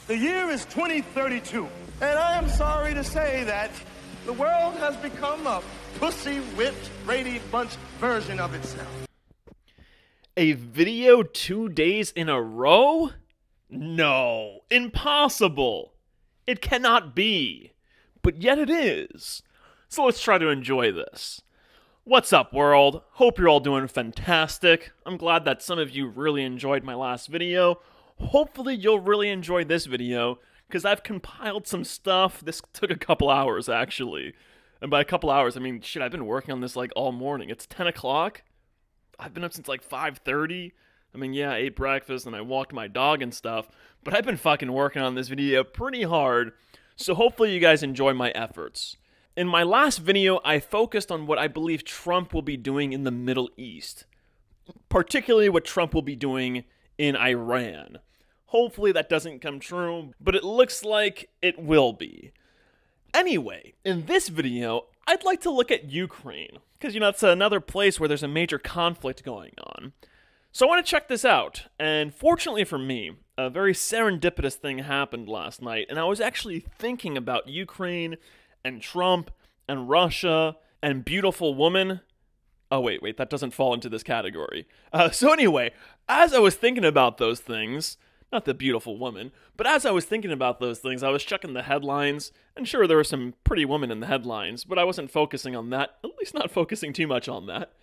The year is 2032, and I am sorry to say that the world has become a pussy-whipped Brady Bunch version of itself. A video 2 days in a row? No, impossible. It cannot be. But yet it is. So let's try to enjoy this. What's up, world? Hope you're all doing fantastic. I'm glad that some of you really enjoyed my last video. Hopefully you'll really enjoy this video, because I've compiled some stuff. This took a couple hours, actually. And by a couple hours, I mean, shit, I've been working on this, like, all morning. It's 10 o'clock. I've been up since, like, 5:30. I mean, yeah, I ate breakfast and I walked my dog and stuff. But I've been fucking working on this video pretty hard. So hopefully you guys enjoy my efforts. In my last video, I focused on what I believe Trump will be doing in the Middle East. Particularly what Trump will be doing in Iran. Hopefully that doesn't come true, but it looks like it will be. Anyway, in this video, I'd like to look at Ukraine, because, you know, it's another place where there's a major conflict going on. So I want to check this out, and fortunately for me, a very serendipitous thing happened last night, and I was actually thinking about Ukraine, and Trump, and Russia, and beautiful woman. Oh, wait, that doesn't fall into this category. So anyway, as I was thinking about those things, not the beautiful woman, but as I was thinking about those things, I was checking the headlines, and sure, there were some pretty women in the headlines, but I wasn't focusing on that, at least not focusing too much on that.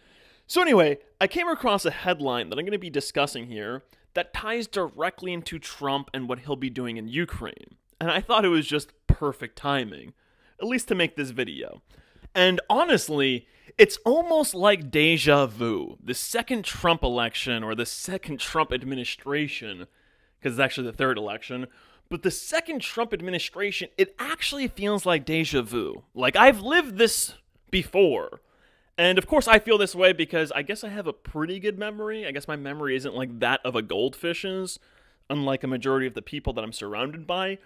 So anyway, I came across a headline that I'm going to be discussing here that ties directly into Trump and what he'll be doing in Ukraine, and I thought it was just perfect timing, at least to make this video. And honestly, it's almost like deja vu. The second Trump election, or the second Trump administration, because it's actually the third election, but the second Trump administration, it actually feels like deja vu. Like, I've lived this before. And of course I feel this way because I guess I have a pretty good memory. I guess my memory isn't like that of a goldfish's, unlike a majority of the people that I'm surrounded by.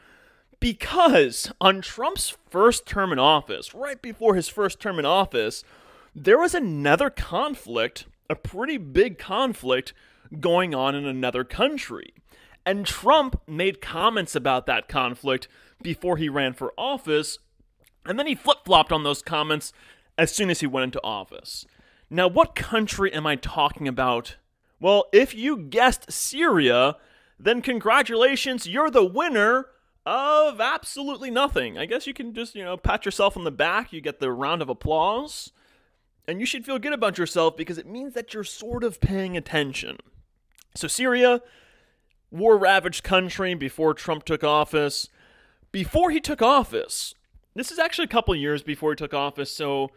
Because on Trump's first term in office, right before his first term in office, there was another conflict, a pretty big conflict, going on in another country. And Trump made comments about that conflict before he ran for office, and then he flip-flopped on those comments as soon as he went into office. Now, what country am I talking about? Well, if you guessed Syria, then congratulations, you're the winner of absolutely nothing. I guess you can just, pat yourself on the back, you get the round of applause, and you should feel good about yourself because it means that you're sort of paying attention. So Syria, war-ravaged country before Trump took office. Before he took office, this is actually a couple years before he took office, so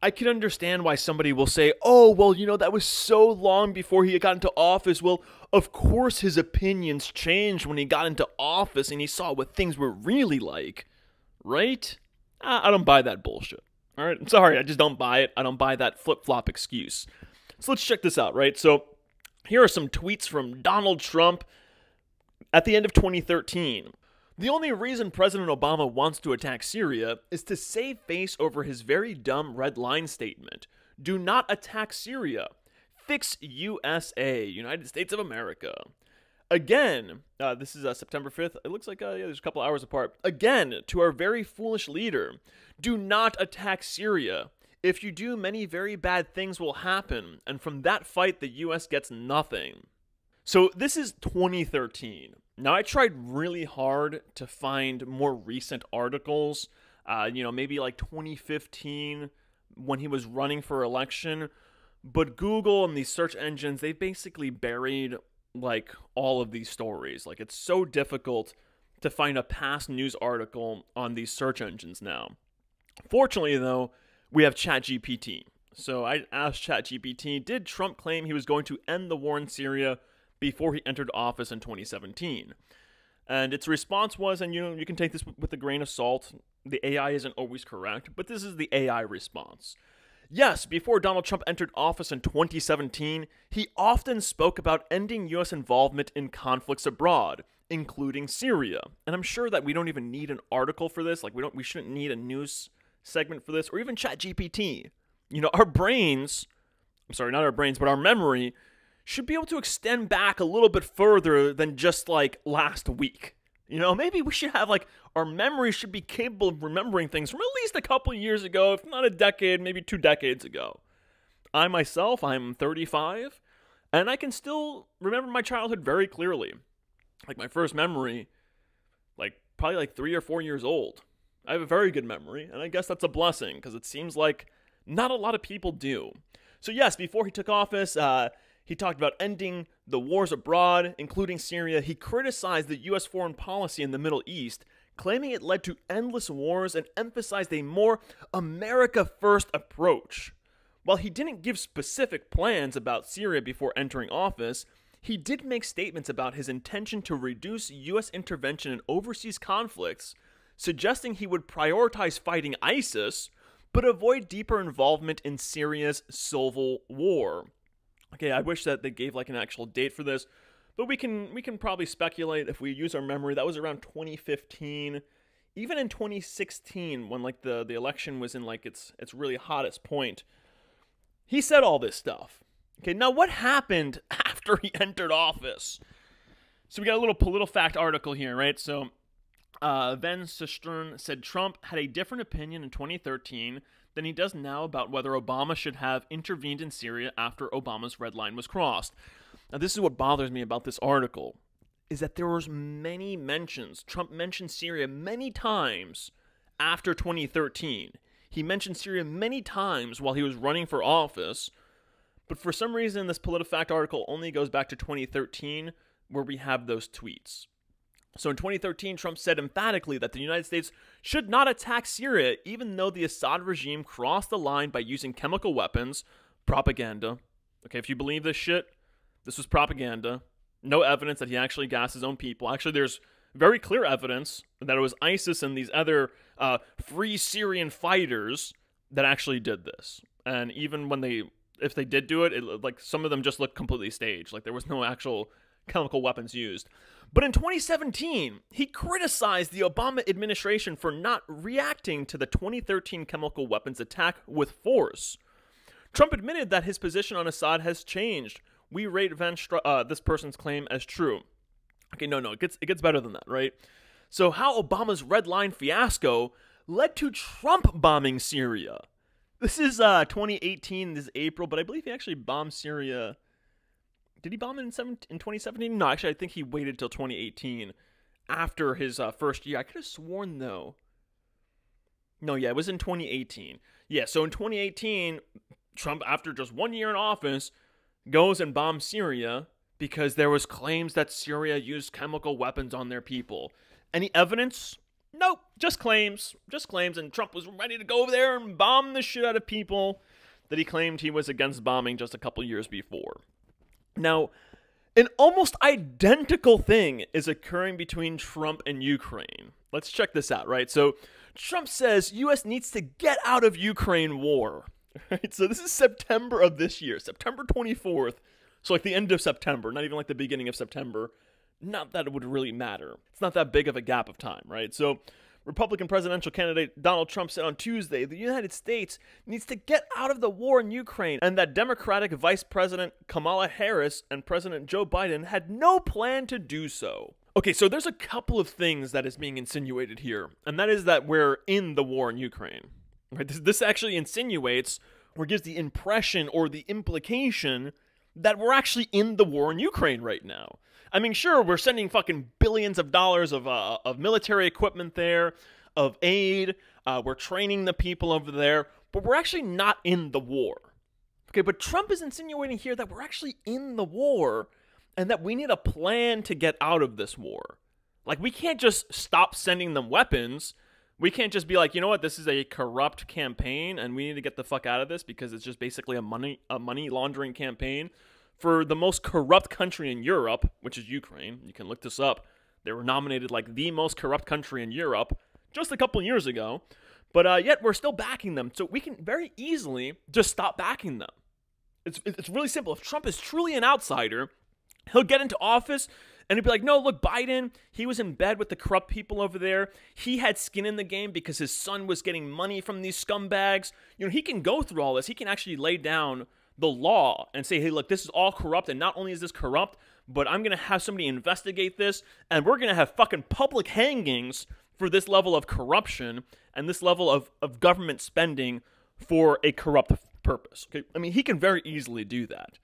I can understand why somebody will say, oh, well, that was so long before he got into office. Well, of course his opinions changed when he got into office and he saw what things were really like, right? I don't buy that bullshit, all right? I'm sorry, I just don't buy it. I don't buy that flip-flop excuse. So let's check this out, right? So here are some tweets from Donald Trump at the end of 2013. The only reason President Obama wants to attack Syria is to save face over his very dumb red line statement. Do not attack Syria. Fix USA, United States of America. Again, this is September 5th. It looks like there's a couple hours apart. Again, to our very foolish leader. Do not attack Syria. If you do, many very bad things will happen. And from that fight, the U.S. gets nothing. So this is 2013. Now, I tried really hard to find more recent articles, maybe like 2015 when he was running for election, but Google and these search engines, they basically buried like all of these stories. Like, it's so difficult to find a past news article on these search engines now. Fortunately, though, we have ChatGPT. So I asked ChatGPT, did Trump claim he was going to end the war in Syria before he entered office in 2017. And its response was, and you can take this with a grain of salt, the AI isn't always correct, but this is the AI response. Yes, before Donald Trump entered office in 2017, he often spoke about ending U.S. involvement in conflicts abroad, including Syria. And I'm sure that we don't even need an article for this, like we shouldn't need a news segment for this, or even ChatGPT. Our brains, I'm sorry, not our brains, but our memory should be able to extend back a little bit further than just like last week. You know, maybe we should have, like, our memory should be capable of remembering things from at least a couple years ago, if not a decade, maybe 2 decades ago. I myself, I'm 35, and I can still remember my childhood very clearly. Like, my first memory, like, probably like 3 or 4 years old. I have a very good memory, and I guess that's a blessing, because it seems like not a lot of people do. So yes, before he took office, he talked about ending the wars abroad, including Syria. He criticized the U.S. foreign policy in the Middle East, claiming it led to endless wars and emphasized a more America-first approach. While he didn't give specific plans about Syria before entering office, he did make statements about his intention to reduce U.S. intervention in overseas conflicts, suggesting he would prioritize fighting ISIS, but avoid deeper involvement in Syria's civil war. Okay, I wish that they gave like an actual date for this, but we can probably speculate if we use our memory. That was around 2015, even in 2016 when like the election was in like its really hottest point. He said all this stuff. Okay, now what happened after he entered office? So we got a little PolitiFact article here, right? So Van Susteren said Trump had a different opinion in 2013 than he does now about whether Obama should have intervened in Syria after Obama's red line was crossed. Now, this is what bothers me about this article, is that there was many mentions. Trump mentioned Syria many times after 2013. He mentioned Syria many times while he was running for office, but for some reason, this PolitiFact article only goes back to 2013, where we have those tweets. So in 2013, Trump said emphatically that the United States should not attack Syria, even though the Assad regime crossed the line by using chemical weapons, propaganda. Okay, if you believe this shit, this was propaganda. No evidence that he actually gassed his own people. Actually, there's very clear evidence that it was ISIS and these other free Syrian fighters that actually did this. And even when if they did do it, like some of them just looked completely staged. Like there was no actual chemical weapons used. But in 2017, he criticized the Obama administration for not reacting to the 2013 chemical weapons attack with force. Trump admitted that his position on Assad has changed. We rate this person's claim as true. Okay, no, it gets better than that, right? So how Obama's red line fiasco led to Trump bombing Syria. This is 2018, this is April, but I believe he actually bombed Syria. Did he bomb it in 2017? No, actually, I think he waited till 2018 after his first year. I could have sworn, though. No, yeah, it was in 2018. Yeah, so in 2018, Trump, after just 1 year in office, goes and bombs Syria because there was claims that Syria used chemical weapons on their people. Any evidence? Nope, just claims. And Trump was ready to go over there and bomb the shit out of people that he claimed he was against bombing just a couple years before. Now, an almost identical thing is occurring between Trump and Ukraine. Let's check this out, right? So, Trump says U.S. needs to get out of Ukraine war. Right? So, this is September of this year, September 24th. So, like the end of September, not even like the beginning of September. Not that it would really matter. It's not that big of a gap of time, right? So, Republican presidential candidate Donald Trump said on Tuesday the United States needs to get out of the war in Ukraine, and that Democratic Vice President Kamala Harris and President Joe Biden had no plan to do so. Okay, so there's a couple of things that is being insinuated here, and that is that we're in the war in Ukraine. Right? This actually insinuates or gives the impression or the implication that we're actually in the war in Ukraine right now. I mean, sure, we're sending fucking billions of dollars of military equipment there, of aid. We're training the people over there, but we're actually not in the war. Okay, but Trump is insinuating here that we're actually in the war and that we need a plan to get out of this war. Like, we can't just stop sending them weapons. We can't just be like, you know what, this is a corrupt campaign and we need to get the fuck out of this because it's just basically a money laundering campaign for the most corrupt country in Europe, which is Ukraine. You can look this up. They were nominated like the most corrupt country in Europe just a couple years ago. But yet we're still backing them. So we can very easily just stop backing them. It's really simple. If Trump is truly an outsider, he'll get into office and he'll be like, no, look, Biden, he was in bed with the corrupt people over there. He had skin in the game because his son was getting money from these scumbags. You know, he can go through all this. He can actually lay down the law and say, hey, look, this is all corrupt, and not only is this corrupt, but I'm going to have somebody investigate this, and we're going to have fucking public hangings for this level of corruption and this level of government spending for a corrupt purpose. Okay, I mean, he can very easily do that.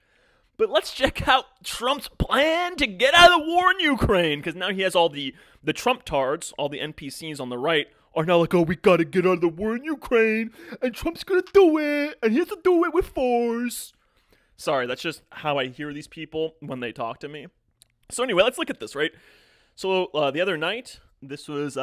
But let's check out Trump's plan to get out of the war in Ukraine, because now he has all the Trump-tards, all the NPCs on the right, are now like, oh, we gotta get out of the war in Ukraine, and Trump's gonna do it, and he has to do it with force. Sorry, that's just how I hear these people when they talk to me. So anyway, let's look at this, right? So the other night, this was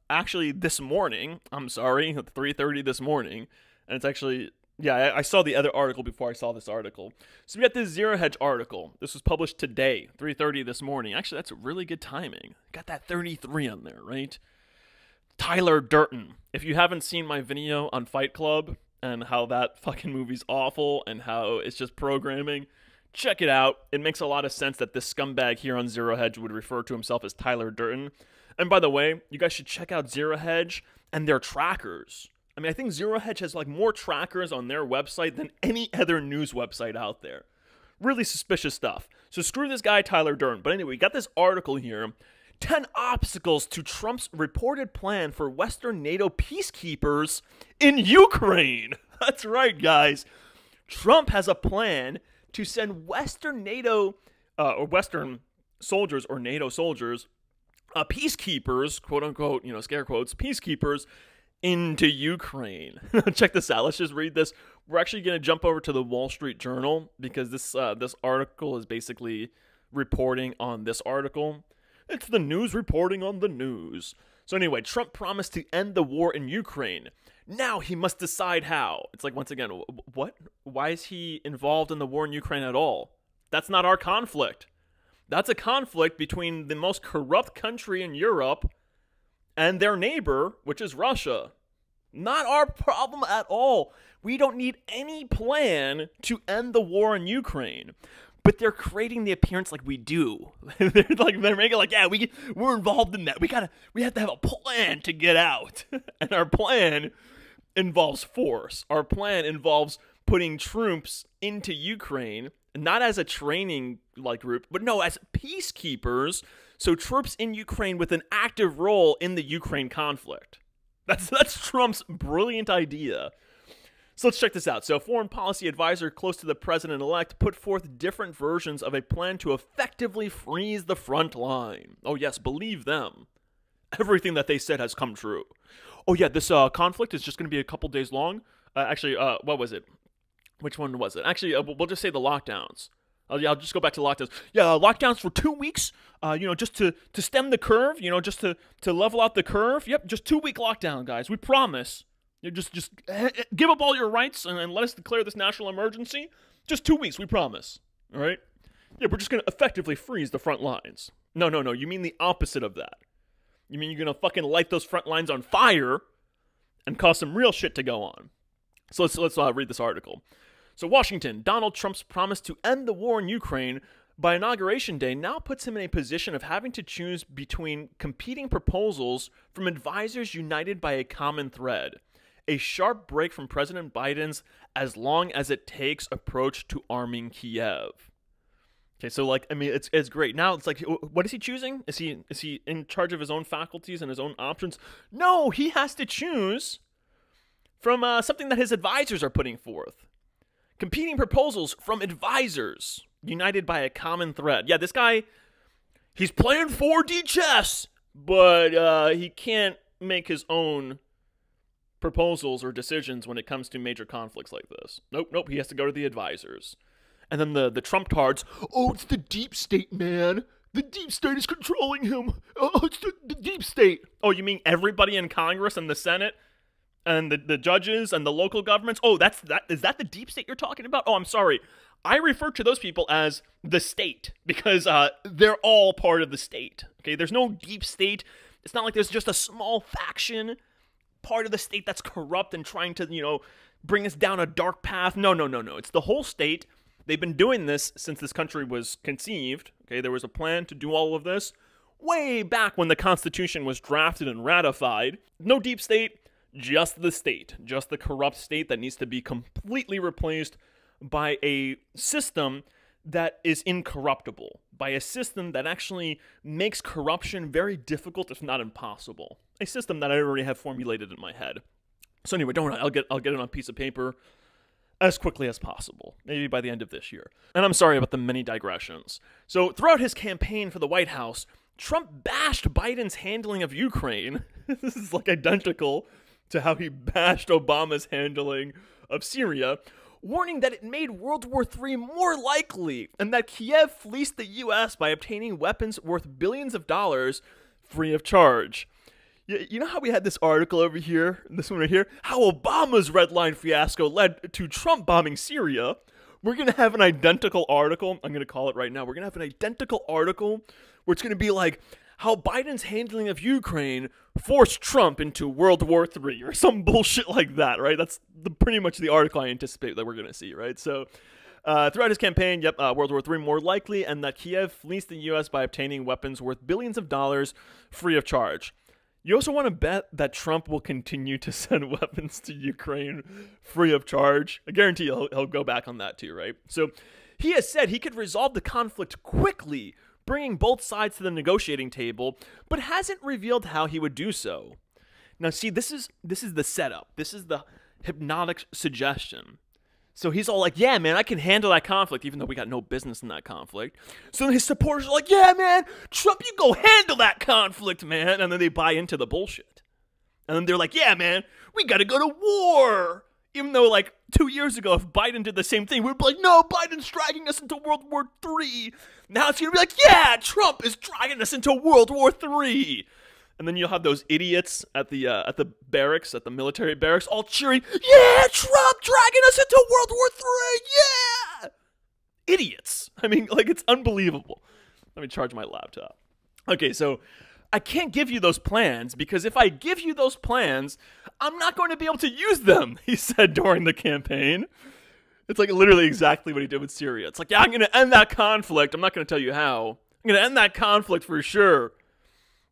actually this morning, I'm sorry, at 3:30 this morning, and it's actually... Yeah, I saw the other article before I saw this article. So we got this Zero Hedge article. This was published today, 3:30 this morning. Actually, that's really good timing. Got that 33 on there, right? Tyler Durden. If you haven't seen my video on Fight Club and how that fucking movie's awful and how it's just programming, check it out. It makes a lot of sense that this scumbag here on Zero Hedge would refer to himself as Tyler Durden. And by the way, you guys should check out Zero Hedge and their trackers. I mean, I think Zero Hedge has like more trackers on their website than any other news website out there. Really suspicious stuff. So screw this guy, Tyler Durden. But anyway, we got this article here. 10 obstacles to Trump's reported plan for Western NATO peacekeepers in Ukraine. That's right, guys. Trump has a plan to send Western NATO, or Western soldiers, or NATO soldiers, peacekeepers, quote unquote, scare quotes, peacekeepers, into Ukraine. Check this out. Let's just read this. We're actually going to jump over to the Wall Street Journal because this article is basically reporting on this article. It's the news reporting on the news. So anyway, Trump promised to end the war in Ukraine. Now he must decide how. It's like, once again, what? Why is he involved in the war in Ukraine at all? That's not our conflict. That's a conflict between the most corrupt country in Europe and their neighbor, which is Russia. Not our problem at all. We don't need any plan to end the war in Ukraine. But they're creating the appearance like we do. they're making like, yeah, we're involved in that. We have to have a plan to get out. And our plan involves force. Our plan involves putting troops into Ukraine, not as a training group, but no, as peacekeepers. So troops in Ukraine with an active role in the Ukraine conflict. That's Trump's brilliant idea. So let's check this out. So a foreign policy advisor close to the president-elect put forth different versions of a plan to effectively freeze the front line. Oh yes, believe them. Everything that they said has come true. Oh yeah, this conflict is just going to be a couple days long. What was it? Which one was it? Actually, we'll just say the lockdowns. I'll just go back to lockdowns. Yeah, lockdowns for 2 weeks, just to stem the curve, just to level out the curve. Yep, just 2-week lockdown, guys. We promise. You just give up all your rights and let us declare this national emergency. Just 2 weeks, we promise. All right? Yeah, we're just going to effectively freeze the front lines. No. You mean the opposite of that. You mean you're going to fucking light those front lines on fire and cause some real shit to go on. So let's read this article. So Washington, Donald Trump's promise to end the war in Ukraine by Inauguration Day now puts him in a position of having to choose between competing proposals from advisors united by a common thread. A sharp break from President Biden's as long as it takes approach to arming Kiev. Okay, so it's great. Now it's like, what is he choosing? Is he in charge of his own faculties and his own options? No, he has to choose from something that his advisors are putting forth. Competing proposals from advisors united by a common thread. Yeah, this guy, he's playing 4D chess, but he can't make his own proposals or decisions when it comes to major conflicts like this. Nope, he has to go to the advisors. And then the Trump-tards, oh, it's the deep state, man. The deep state is controlling him. Oh, it's the deep state. Oh, you mean everybody in Congress and the Senate? And the judges and the local governments? Oh, is that the deep state you're talking about? Oh, I'm sorry. I refer to those people as the state because they're all part of the state. Okay, there's no deep state. It's not like there's just a small faction, part of the state that's corrupt and trying to, bring us down a dark path. No. It's the whole state. They've been doing this since this country was conceived. Okay, there was a plan to do all of this way back when the Constitution was drafted and ratified. No deep state. Just the state, just the corrupt state that needs to be completely replaced by a system that is incorruptible, by a system that actually makes corruption very difficult, if not impossible. A system that I already have formulated in my head. So anyway, don't worry, I'll get it on a piece of paper as quickly as possible, maybe by the end of this year. And I'm sorry about the many digressions. So throughout his campaign for the White House, Trump bashed Biden's handling of Ukraine. This is like identical to how he bashed Obama's handling of Syria, warning that it made World War III more likely and that Kiev fleeced the U.S. by obtaining weapons worth billions of dollars free of charge. You know how we had this article over here, this one right here, how Obama's red line fiasco led to Trump bombing Syria? We're going to have an identical article. I'm going to call it right now. We're going to have an identical article where it's going to be like how Biden's handling of Ukraine forced Trump into World War III or some bullshit like that, right? That's pretty much the article I anticipate that we're going to see, right? So throughout his campaign, World War III more likely, and that Kiev fleeced the U.S. by obtaining weapons worth billions of dollars free of charge. You also want to bet that Trump will continue to send weapons to Ukraine free of charge. I guarantee he'll go back on that too, right? So he has said he could resolve the conflict quickly, bringing both sides to the negotiating table, but hasn't revealed how he would do so. Now, see, this is the setup. This is the hypnotic suggestion. So he's all like, yeah, man, I can handle that conflict, even though we got no business in that conflict. So then his supporters are like, yeah, man, Trump, you go handle that conflict, man. And then they buy into the bullshit. And then they're like, yeah, man, we got to go to war. Even though, like, 2 years ago, if Biden did the same thing, we'd be like, no, Biden's dragging us into World War III. Now it's going to be like, yeah, Trump is dragging us into World War III. And then you'll have those idiots at the barracks, at the military barracks, all cheering, yeah, Trump dragging us into World War III, yeah! Idiots. I mean, like, it's unbelievable. Let me charge my laptop. Okay, so I can't give you those plans because if I give you those plans, I'm not going to be able to use them, he said during the campaign. It's like literally exactly what he did with Syria. It's like, yeah, I'm going to end that conflict. I'm not going to tell you how. I'm going to end that conflict for sure.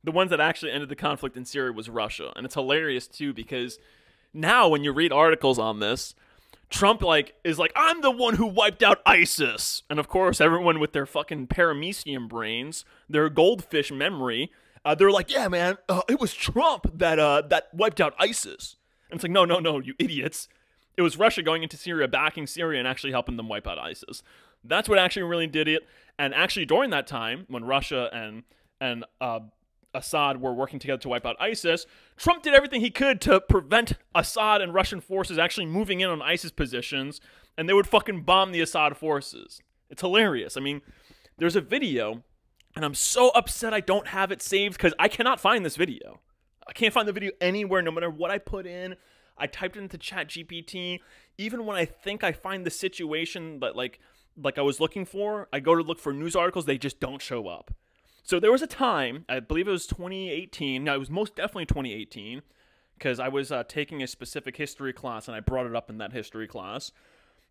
The ones that actually ended the conflict in Syria was Russia. And it's hilarious, too, because now when you read articles on this, Trump is like, I'm the one who wiped out ISIS. And, of course, everyone with their fucking paramecium brains, their goldfish memory, they're like, yeah, man, it was Trump that wiped out ISIS. And it's like, no, you idiots. It was Russia going into Syria, backing Syria, and actually helping them wipe out ISIS. That's what actually really did it. And actually, during that time, when Russia and Assad were working together to wipe out ISIS, Trump did everything he could to prevent Assad and Russian forces actually moving in on ISIS positions, and they would fucking bomb the Assad forces. It's hilarious. I mean, there's a video, and I'm so upset I don't have it saved because I cannot find this video. I can't find the video anywhere, no matter what I put in. I typed it into ChatGPT. Even when I think I find the situation that like I was looking for, I go to look for news articles, they just don't show up. So there was a time, I believe it was 2018. Now, it was most definitely 2018 because I was taking a specific history class and I brought it up in that history class.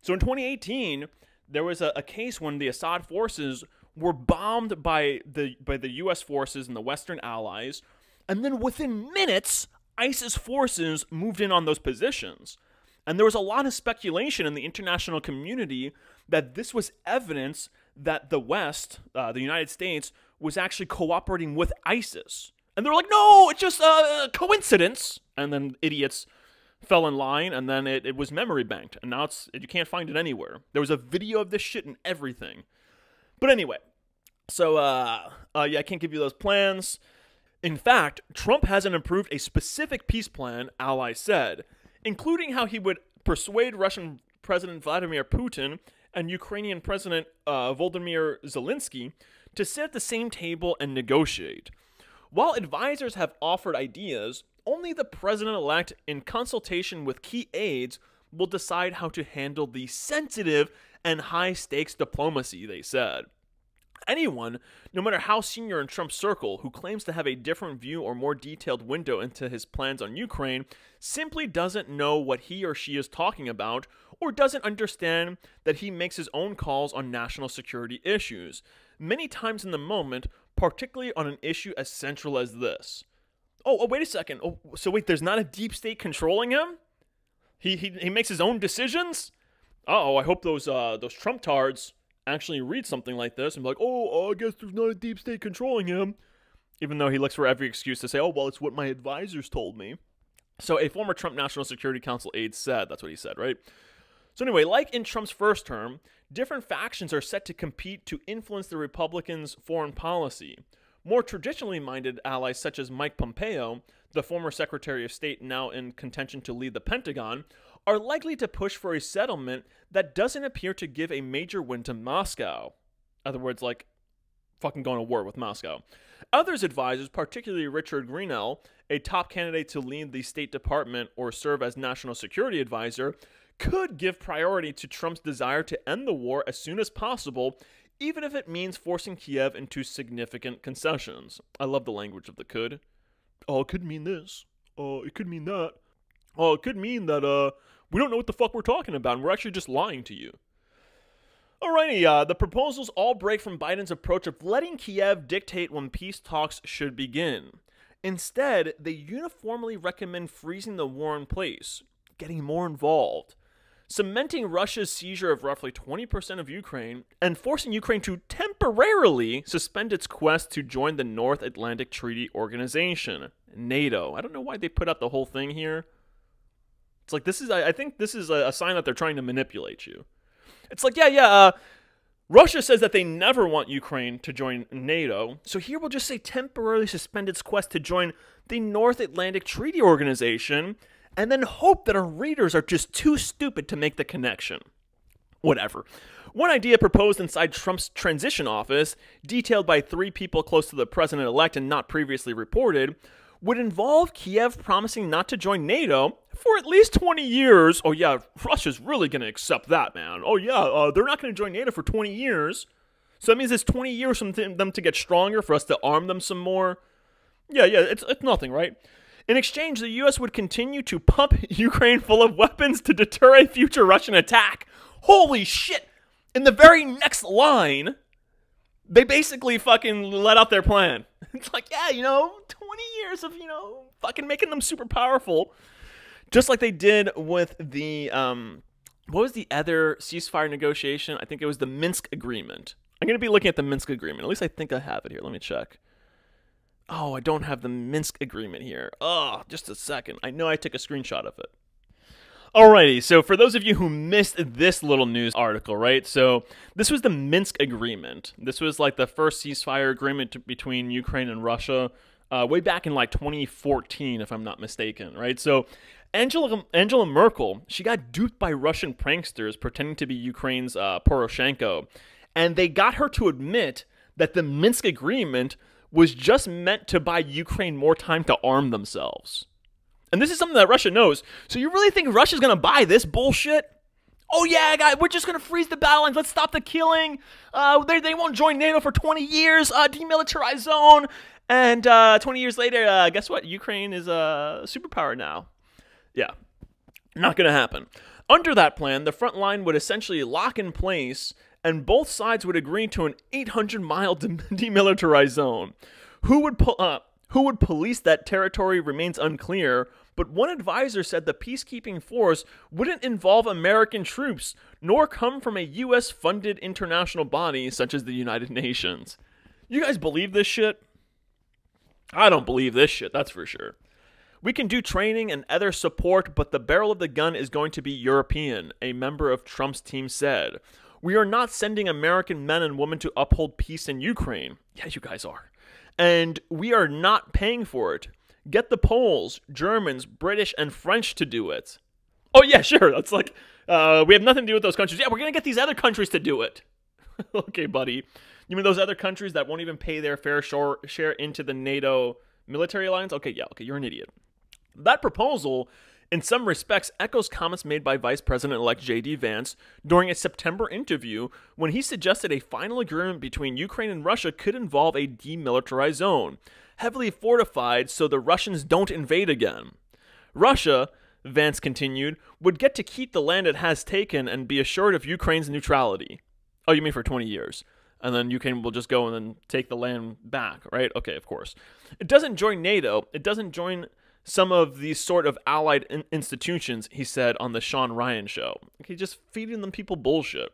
So in 2018, there was a case when the Assad forces were bombed by the U.S. forces and the Western allies. And then within minutes, ISIS forces moved in on those positions. And there was a lot of speculation in the international community that this was evidence that the West, the United States, was actually cooperating with ISIS. And they were like, no, it's just a coincidence. And then idiots fell in line, and then it was memory banked. And now you can't find it anywhere. There was a video of this shit and everything. But anyway, so, I can't give you those plans. In fact, Trump hasn't approved a specific peace plan, allies said, including how he would persuade Russian President Vladimir Putin and Ukrainian President Volodymyr Zelensky to sit at the same table and negotiate. While advisors have offered ideas, only the president-elect, in consultation with key aides, will decide how to handle the sensitive and high-stakes diplomacy, they said. Anyone, no matter how senior in Trump's circle, who claims to have a different view or more detailed window into his plans on Ukraine simply doesn't know what he or she is talking about or doesn't understand that he makes his own calls on national security issues, many times in the moment, particularly on an issue as central as this. Oh, wait a second. Oh, so wait, there's not a deep state controlling him? He makes his own decisions? I hope those Trump tards actually read something like this and be like, I guess there's not a deep state controlling him. Even though he looks for every excuse to say, it's what my advisors told me. So a former Trump National Security Council aide said, that's what he said, right? So anyway, like in Trump's first term, different factions are set to compete to influence the Republicans' foreign policy. More traditionally minded allies such as Mike Pompeo, the former Secretary of State now in contention to lead the Pentagon, are likely to push for a settlement that doesn't appear to give a major win to Moscow. In other words, like fucking going to war with Moscow. Others' advisors, particularly Richard Greenell, a top candidate to lead the State Department or serve as National Security Advisor, could give priority to Trump's desire to end the war as soon as possible, even if it means forcing Kiev into significant concessions. I love the language of the could. It could mean this. It could mean that. It could mean that we don't know what the fuck we're talking about, and we're actually just lying to you. Alrighty, the proposals all break from Biden's approach of letting Kiev dictate when peace talks should begin. Instead, they uniformly recommend freezing the war in place, getting more involved, cementing Russia's seizure of roughly 20% of Ukraine, and forcing Ukraine to temporarily suspend its quest to join the North Atlantic Treaty Organization, NATO. I don't know why they put out the whole thing here. It's like, I think this is a sign that they're trying to manipulate you. It's like, Russia says that they never want Ukraine to join NATO, so here we'll just say temporarily suspend its quest to join the North Atlantic Treaty Organization, and then hope that our readers are just too stupid to make the connection. Whatever. One idea proposed inside Trump's transition office, detailed by 3 people close to the president-elect and not previously reported, would involve Kiev promising not to join NATO for at least 20 years. Oh yeah, Russia's really going to accept that, man. Oh yeah, they're not going to join NATO for 20 years. So that means it's 20 years for them to get stronger, for us to arm them some more. Yeah, it's nothing, right? In exchange, the U.S. would continue to pump Ukraine full of weapons to deter a future Russian attack. Holy shit! In the very next line, they basically fucking let out their plan. It's like, 20 years of, fucking making them super powerful. Just like they did with the, what was the other ceasefire negotiation? I think it was the Minsk Agreement. I'm going to be looking at the Minsk Agreement. At least I think I have it here. Let me check. Oh, I don't have the Minsk Agreement here. Oh, just a second. I know I took a screenshot of it. Alrighty, so for those of you who missed this little news article, right? So this was the Minsk Agreement. This was like the first ceasefire agreement between Ukraine and Russia way back in like 2014, if I'm not mistaken, right? So Angela Merkel, she got duped by Russian pranksters pretending to be Ukraine's Poroshenko, and they got her to admit that the Minsk Agreement was just meant to buy Ukraine more time to arm themselves. And this is something that Russia knows. So you really think Russia's going to buy this bullshit? Oh yeah, guys, we're just going to freeze the battle lines. Let's stop the killing. They won't join NATO for 20 years. Demilitarized zone. And 20 years later, guess what? Ukraine is a superpower now. Yeah, not going to happen. Under that plan, the front line would essentially lock in place, and both sides would agree to an 800-mile demilitarized zone. Who would police that territory remains unclear, but one advisor said the peacekeeping force wouldn't involve American troops, nor come from a U.S.-funded international body such as the United Nations. You guys believe this shit? I don't believe this shit, that's for sure. We can do training and other support, but the barrel of the gun is going to be European, a member of Trump's team said. We are not sending American men and women to uphold peace in Ukraine. Yeah, you guys are. And we are not paying for it. Get the Poles, Germans, British, and French to do it. Oh, yeah, sure. That's like, we have nothing to do with those countries. Yeah, we're going to get these other countries to do it. Okay, buddy. You mean those other countries that won't even pay their fair share into the NATO military alliance? Okay, you're an idiot. That proposal, in some respects, echoes comments made by Vice President-elect J.D. Vance during a September interview when he suggested a final agreement between Ukraine and Russia could involve a demilitarized zone, heavily fortified so the Russians don't invade again. Russia, Vance continued, would get to keep the land it has taken and be assured of Ukraine's neutrality. Oh, you mean for 20 years? And then Ukraine will just go and then take the land back, right? Okay, of course. It doesn't join NATO. It doesn't join some of these sort of allied institutions, he said on the Sean Ryan show. He just feeding them people bullshit.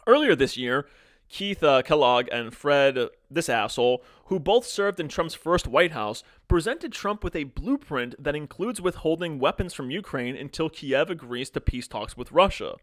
Earlier this year, Keith Kellogg and Fred, this asshole, who both served in Trump's first White House, presented Trump with a blueprint that includes withholding weapons from Ukraine until Kiev agrees to peace talks with Russia.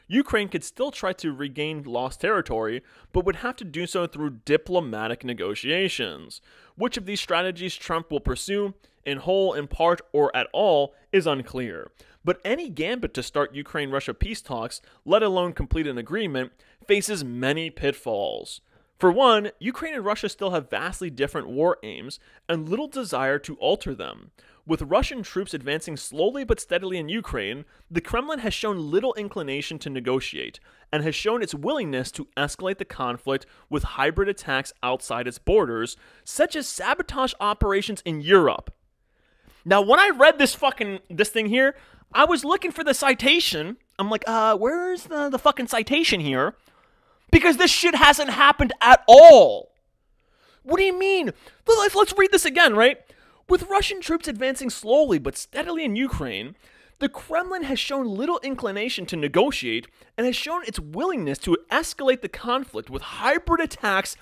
Ukraine could still try to regain lost territory, but would have to do so through diplomatic negotiations. Which of these strategies Trump will pursue, in whole, in part, or at all, is unclear. But any gambit to start Ukraine-Russia peace talks, let alone complete an agreement, faces many pitfalls. For one, Ukraine and Russia still have vastly different war aims and little desire to alter them. With Russian troops advancing slowly but steadily in Ukraine, the Kremlin has shown little inclination to negotiate, and has shown its willingness to escalate the conflict with hybrid attacks outside its borders, such as sabotage operations in Europe. Now, when I read this thing here, I was looking for the citation. I'm like, where's the fucking citation here? Because this shit hasn't happened at all. What do you mean? Let's read this again, right? With Russian troops advancing slowly but steadily in Ukraine, the Kremlin has shown little inclination to negotiate and has shown its willingness to escalate the conflict with hybrid attacks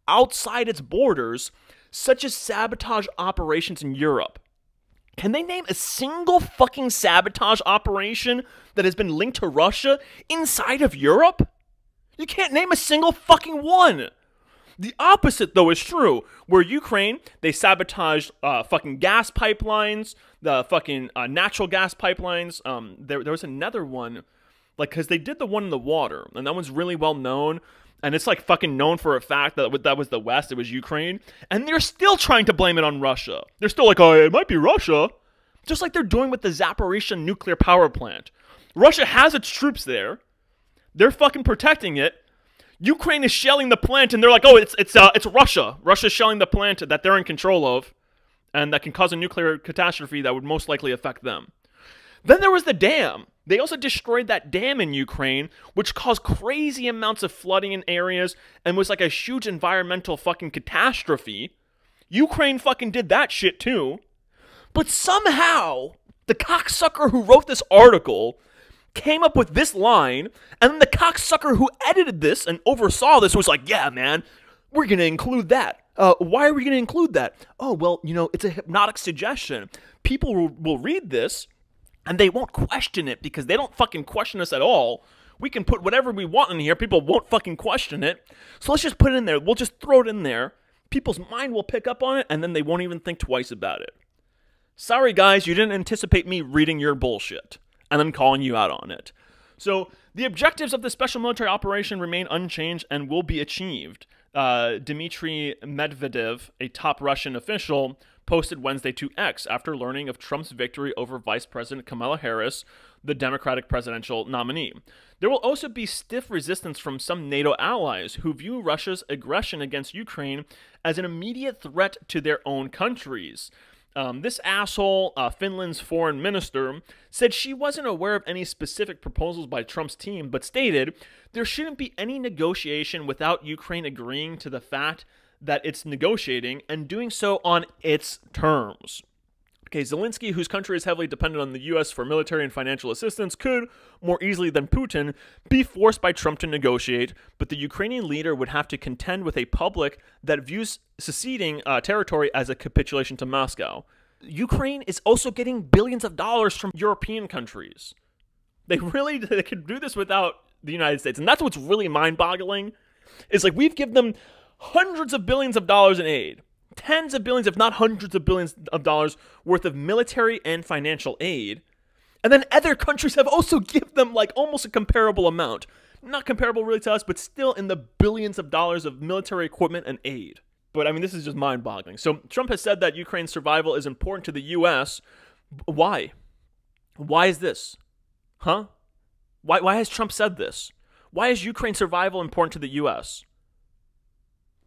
outside its borders, such as sabotage operations in Europe. Can they name a single fucking sabotage operation that has been linked to Russia inside of Europe? You can't name a single fucking one. The opposite, though, is true. Where Ukraine, they sabotaged fucking gas pipelines, the fucking natural gas pipelines. There was another one, like, because they did the one in the water, and that one's really well known. And it's like fucking known for a fact that that was the West, it was Ukraine. And they're still trying to blame it on Russia. They're still like, oh, it might be Russia. Just like they're doing with the Zaporizhzhia nuclear power plant. Russia has its troops there. They're fucking protecting it. Ukraine is shelling the plant, and they're like, oh, it's Russia. Russia's shelling the plant that they're in control of, and that can cause a nuclear catastrophe that would most likely affect them. Then there was the dam. They also destroyed that dam in Ukraine, which caused crazy amounts of flooding in areas and was like a huge environmental fucking catastrophe. Ukraine fucking did that shit too. But somehow, the cocksucker who wrote this article came up with this line, and then the cocksucker who edited this and oversaw this was like, yeah, man, we're going to include that. Why are we going to include that? Oh, well, it's a hypnotic suggestion. People will read this, and they won't question it because they don't fucking question us at all. We can put whatever we want in here. People won't fucking question it. So let's just put it in there. We'll just throw it in there. People's mind will pick up on it, and then they won't even think twice about it. Sorry, guys, you didn't anticipate me reading your bullshit and then calling you out on it. So the objectives of the special military operation remain unchanged and will be achieved. Dmitry Medvedev, a top Russian official, posted Wednesday to X after learning of Trump's victory over Vice President Kamala Harris, the Democratic presidential nominee. There will also be stiff resistance from some NATO allies who view Russia's aggression against Ukraine as an immediate threat to their own countries. This asshole, Finland's foreign minister, said she wasn't aware of any specific proposals by Trump's team, but stated there shouldn't be any negotiation without Ukraine agreeing to the fact that it's negotiating and doing so on its terms. Okay, Zelensky, whose country is heavily dependent on the U.S. for military and financial assistance, could, more easily than Putin, be forced by Trump to negotiate, but the Ukrainian leader would have to contend with a public that views seceding territory as a capitulation to Moscow. Ukraine is also getting billions of dollars from European countries. They could do this without the United States, and that's what's really mind-boggling. Is like we've given them hundreds of billions of dollars in aid. Tens of billions, if not hundreds of billions of dollars worth of military and financial aid. And then other countries have also given them like almost a comparable amount. Not comparable really to us, but still in the billions of dollars of military equipment and aid. But I mean, this is just mind-boggling. So Trump has said that Ukraine's survival is important to the U.S. Why? Why is this? Huh? Why has Trump said this? Why is Ukraine's survival important to the U.S.?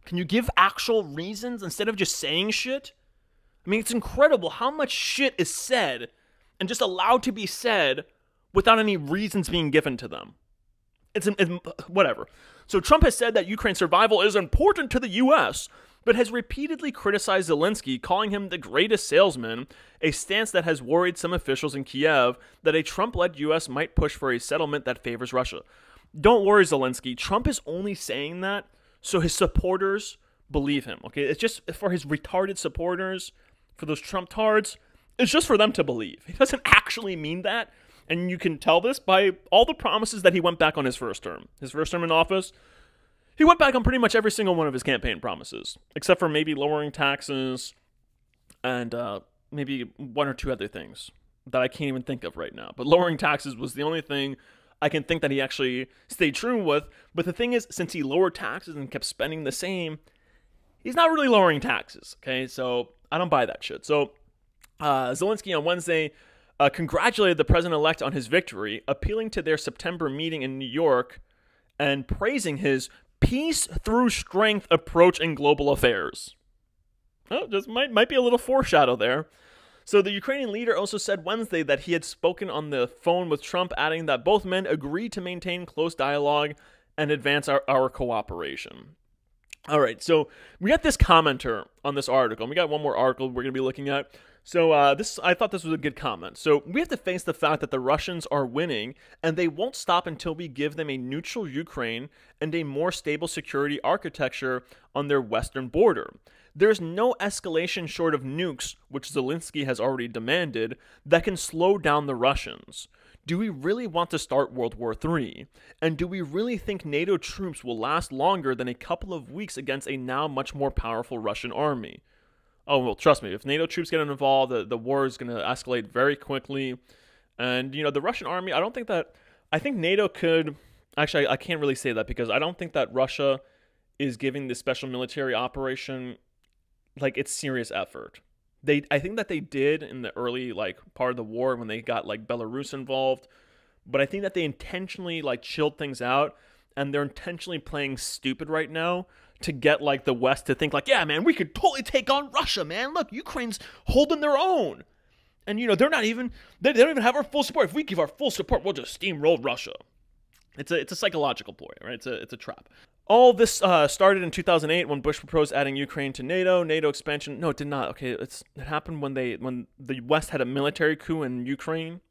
Can you give actual reasons instead of just saying shit? I mean, it's incredible how much shit is said and just allowed to be said without any reasons being given to them. It's whatever. So Trump has said that Ukraine's survival is important to the U.S., but has repeatedly criticized Zelensky, calling him the greatest salesman, a stance that has worried some officials in Kiev that a Trump-led U.S. might push for a settlement that favors Russia. Don't worry, Zelensky. Trump is only saying that so his supporters believe him, okay? It's just for his retarded supporters, for those Trump-tards, it's just for them to believe. He doesn't actually mean that, and you can tell this by all the promises that he went back on his first term. His first term in office, he went back on pretty much every single one of his campaign promises, except for maybe lowering taxes and maybe one or two other things that I can't even think of right now. But lowering taxes was the only thing I can think that he actually stayed true with. But the thing is, since he lowered taxes and kept spending the same, he's not really lowering taxes, okay? So I don't buy that shit. So Zelensky on Wednesday congratulated the president-elect on his victory, appealing to their September meeting in New York and praising his peace through strength approach in global affairs. Oh, just might be a little foreshadow there. So the Ukrainian leader also said Wednesday that he had spoken on the phone with Trump, adding that both men agreed to maintain close dialogue and advance our cooperation. All right, so we got this commenter on this article, and we got one more article we're going to be looking at. So I thought this was a good comment. So we have to face the fact that the Russians are winning, and they won't stop until we give them a neutral Ukraine and a more stable security architecture on their western border. There's no escalation short of nukes, which Zelensky has already demanded, that can slow down the Russians. Do we really want to start World War III? And do we really think NATO troops will last longer than a couple of weeks against a now much more powerful Russian army? Oh, well, trust me, if NATO troops get involved, the war is going to escalate very quickly. And, you know, the Russian army, I think NATO could, actually, I can't really say that because I don't think that Russia is giving this special military operation, like, its serious effort. I think that they did in the early, like, part of the war when they got, like, Belarus involved. But I think that they intentionally, like, chilled things out, and they're intentionally playing stupid right now to get, like, the West to think, like, yeah, man, we could totally take on Russia, man. Look, Ukraine's holding their own. And, you know, they don't even have our full support. If we give our full support, we'll just steamroll Russia. It's a psychological ploy, right? It's a trap. All this started in 2008 when Bush proposed adding Ukraine to NATO. NATO expansion, no, it did not. Okay, it happened when the West had a military coup in Ukraine.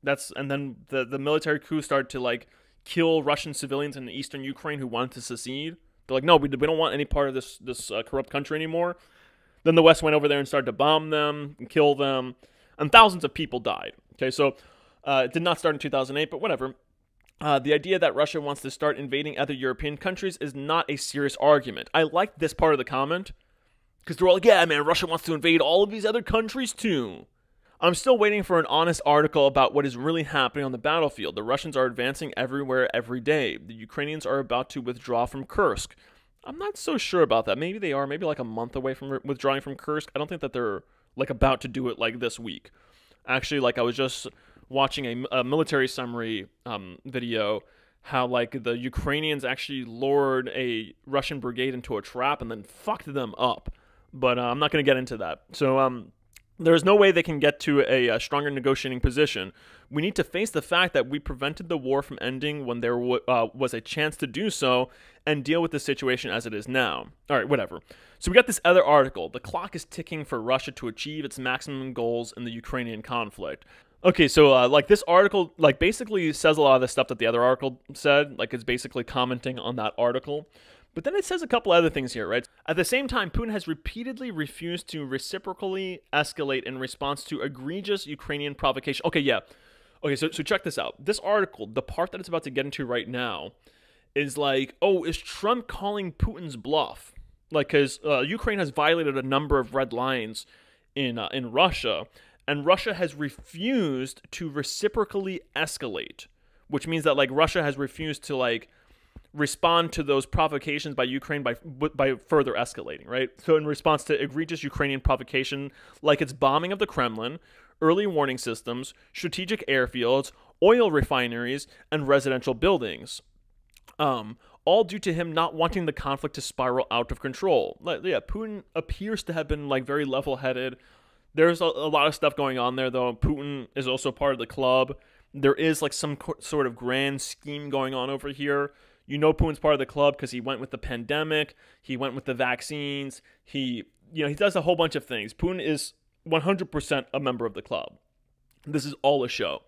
And then the military coup started to, like, kill Russian civilians in eastern Ukraine who wanted to secede. They're like, no, we don't want any part of this corrupt country anymore. Then the West went over there and started to bomb them and kill them, and thousands of people died. Okay, so it did not start in 2008, but whatever. The idea that Russia wants to start invading other European countries is not a serious argument. I like this part of the comment because they're all like, yeah, man, Russia wants to invade all of these other countries too. I'm still waiting for an honest article about what is really happening on the battlefield. The Russians are advancing everywhere every day. The Ukrainians are about to withdraw from Kursk. I'm not so sure about that. Maybe they are. Maybe like a month away from withdrawing from Kursk. I don't think that they're, like, about to do it, like, this week. Actually, like, I was just watching a military summary video, how, like, the Ukrainians actually lured a Russian brigade into a trap and then fucked them up. But I'm not going to get into that. So, there's no way they can get to a stronger negotiating position. We need to face the fact that we prevented the war from ending when there was a chance to do so and deal with the situation as it is now. All right, whatever. So we got this other article. The clock is ticking for Russia to achieve its maximum goals in the Ukrainian conflict. Okay, so like this article like basically says a lot of the stuff that the other article said. Like it's basically commenting on that article. But then it says a couple other things here, right? At the same time, Putin has repeatedly refused to reciprocally escalate in response to egregious Ukrainian provocation. Okay, so check this out. This article, the part that it's about to get into right now, is like, oh, is Trump calling Putin's bluff? Like, because Ukraine has violated a number of red lines in Russia, and Russia has refused to reciprocally escalate, which means that, like, Russia has refused to, like, respond to those provocations by Ukraine by further escalating, right? So in response to egregious Ukrainian provocation, like its bombing of the Kremlin, early warning systems, strategic airfields, oil refineries, and residential buildings, all due to him not wanting the conflict to spiral out of control. Like, yeah, Putin appears to have been, like, very level-headed. There's a lot of stuff going on there, though. Putin is also part of the club. There is, like, some sort of grand scheme going on over here You know Putin's part of the club because he went with the pandemic, he went with the vaccines, he does a whole bunch of things. Putin is 100% a member of the club. This is all a show.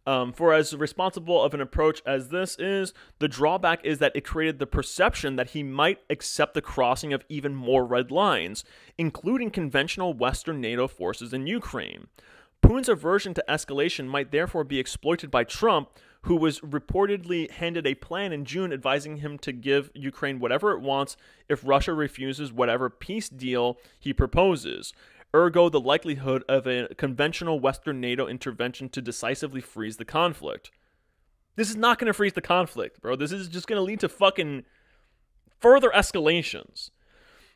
For as responsible of an approach as this is, the drawback is that it created the perception that he might accept the crossing of even more red lines, including conventional Western NATO forces in Ukraine. Putin's aversion to escalation might therefore be exploited by Trump, who was reportedly handed a plan in June advising him to give Ukraine whatever it wants if Russia refuses whatever peace deal he proposes. Ergo, the likelihood of a conventional Western NATO intervention to decisively freeze the conflict. This is not going to freeze the conflict, bro. This is just going to lead to fucking further escalations.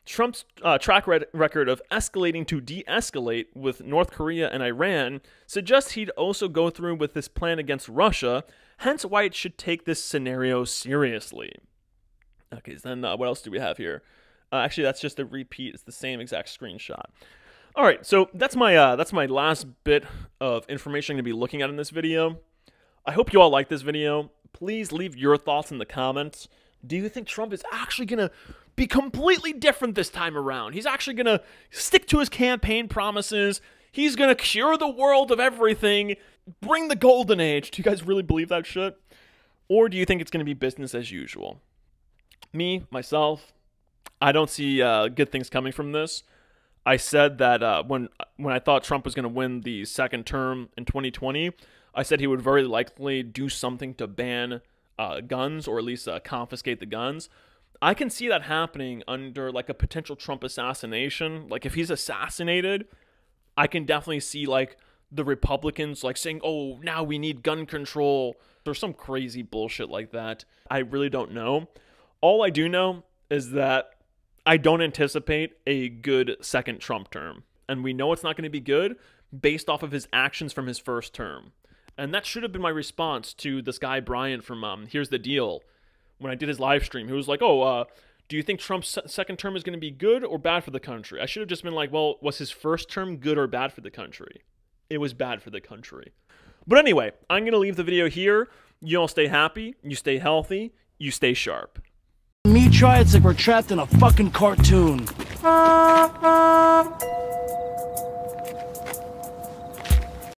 Trump's track record of escalating to de-escalate with North Korea and Iran suggests he'd also go through with this plan against Russia, hence why it should take this scenario seriously. Okay, so then what else do we have here? Actually, that's just a repeat. It's the same exact screenshot. All right, so that's my last bit of information I'm going to be looking at in this video. I hope you all like this video. Please leave your thoughts in the comments. Do you think Trump is actually going to be completely different this time around? He's actually going to stick to his campaign promises. He's going to cure the world of everything, bring the golden age. Do you guys really believe that shit? Or do you think it's going to be business as usual? Me, myself, I don't see good things coming from this. I said that when I thought Trump was going to win the second term in 2020, I said he would very likely do something to ban guns, or at least confiscate the guns. I can see that happening under like a potential Trump assassination. Like if he's assassinated, I can definitely see like the Republicans like saying, oh, now we need gun control, or some crazy bullshit like that. I really don't know. All I do know is that I don't anticipate a good second Trump term. And we know it's not going to be good based off of his actions from his first term. And that should have been my response to this guy, Brian, from Here's the Deal. When I did his live stream, he was like, oh, do you think Trump's second term is going to be good or bad for the country? I should have just been like, well, was his first term good or bad for the country? It was bad for the country. But anyway, I'm going to leave the video here. You all stay happy, you stay healthy, you stay sharp. Me try, it's like we're trapped in a fucking cartoon.